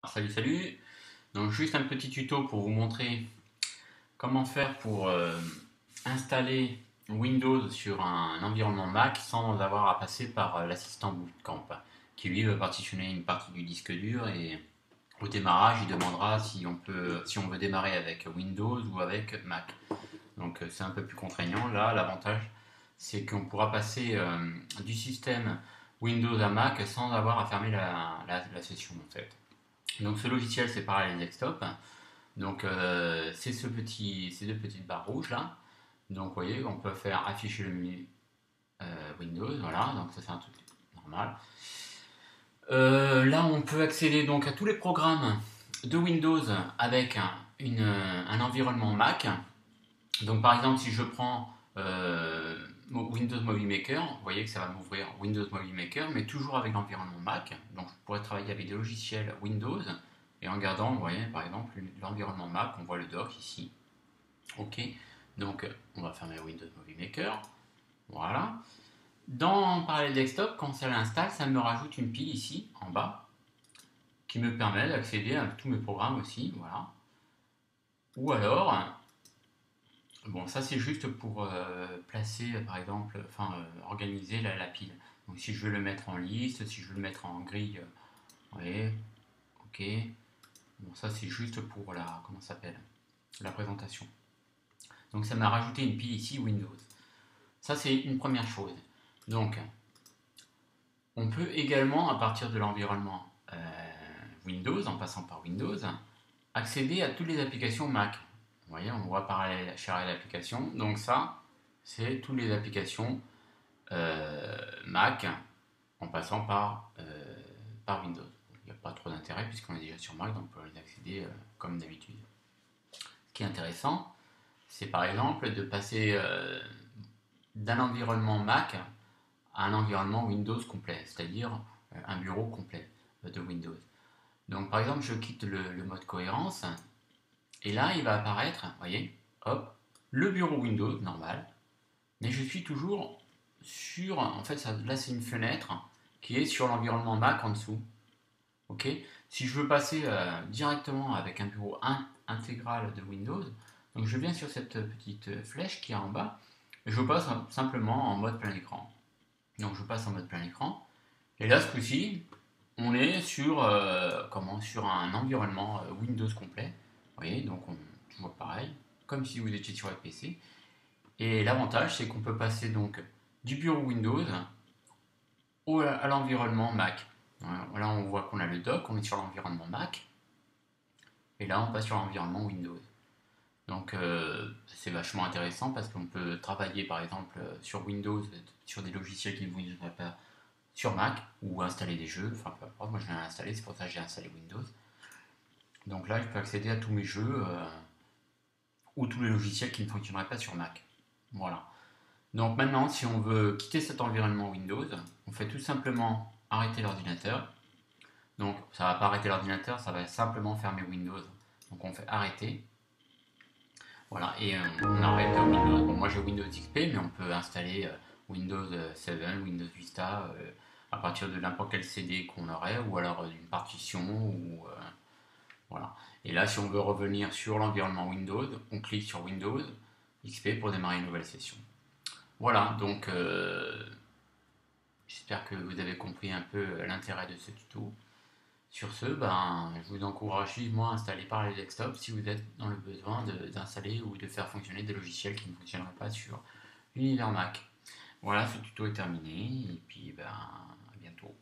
Salut. Donc juste un petit tuto pour vous montrer comment faire pour installer Windows sur un environnement Mac sans avoir à passer par l'assistant Bootcamp, qui lui va partitionner une partie du disque dur et au démarrage il demandera si on veut démarrer avec Windows ou avec Mac. Donc c'est un peu plus contraignant. Là l'avantage c'est qu'on pourra passer du système Windows à Mac sans avoir à fermer la session en fait. Donc ce logiciel c'est Parallels Desktop. Donc c'est ces deux petites barres rouges là. Donc vous voyez, on peut faire afficher le menu Windows, voilà, donc ça c'est un truc normal. Là on peut accéder donc à tous les programmes de Windows avec un environnement Mac. Donc par exemple si je prends Windows Movie Maker, vous voyez que ça va m'ouvrir Windows Movie Maker, mais toujours avec l'environnement Mac. Donc je pourrais travailler avec des logiciels Windows et en gardant, vous voyez, par exemple, l'environnement Mac, on voit le dock ici. Ok, donc on va fermer Windows Movie Maker. Voilà. Dans Parallels Desktop, quand ça l'installe, ça me rajoute une pile ici, en bas, qui me permet d'accéder à tous mes programmes aussi. Voilà. Ou alors, bon, ça c'est juste pour placer, par exemple, organiser la pile. Donc si je veux le mettre en liste, si je veux le mettre en grille, vous voyez, ok. Bon, ça c'est juste pour comment ça s'appelle, la présentation. Donc ça m'a rajouté une pile ici Windows. Ça c'est une première chose. Donc on peut également à partir de l'environnement Windows, en passant par Windows, accéder à toutes les applications Mac. Vous voyez, on voit parallèle charrer l'application. Donc ça, c'est toutes les applications Mac en passant par Windows. Il n'y a pas trop d'intérêt puisqu'on est déjà sur Mac, donc on peut les accéder comme d'habitude. Ce qui est intéressant, c'est par exemple de passer d'un environnement Mac à un environnement Windows complet, c'est-à-dire un bureau complet de Windows. Donc par exemple, je quitte le mode cohérence, et là il va apparaître, vous voyez, hop, le bureau Windows normal, mais je suis toujours sur, en fait là c'est une fenêtre qui est sur l'environnement Mac en dessous. Ok, si je veux passer directement avec un bureau intégral de Windows, donc je viens sur cette petite flèche qui est en bas, et je passe simplement en mode plein écran. Donc je passe en mode plein écran. Et là, ce coup-ci, on est sur un environnement Windows complet. Vous voyez, donc toujours pareil, comme si vous étiez sur votre PC. Et l'avantage, c'est qu'on peut passer donc du bureau Windows à l'environnement Mac. Là, on voit qu'on a le dock, on est sur l'environnement Mac. Et là, on passe sur l'environnement Windows. Donc, c'est vachement intéressant parce qu'on peut travailler par exemple sur Windows, sur des logiciels qui ne vous fonctionneraient pas sur Mac ou installer des jeux, enfin peu importe, moi je l'ai installé, c'est pour ça que j'ai installé Windows. Donc là je peux accéder à tous mes jeux ou tous les logiciels qui ne fonctionneraient pas sur Mac. Voilà. Donc maintenant si on veut quitter cet environnement Windows, on fait tout simplement arrêter l'ordinateur. Donc ça ne va pas arrêter l'ordinateur, ça va simplement fermer Windows. Donc on fait arrêter. Voilà, et on arrête Windows. Bon, moi j'ai Windows XP, mais on peut installer Windows 7, Windows Vista à partir de n'importe quel CD qu'on aurait, ou alors d'une partition, ou voilà. Et là, si on veut revenir sur l'environnement Windows, on clique sur Windows XP pour démarrer une nouvelle session. Voilà, donc j'espère que vous avez compris un peu l'intérêt de ce tuto. Sur ce, je vous encourage vivement à installer Parallels Desktop si vous êtes dans le besoin d'installer ou de faire fonctionner des logiciels qui ne fonctionneraient pas sur l'univers Mac. Voilà, ce tuto est terminé et puis à bientôt.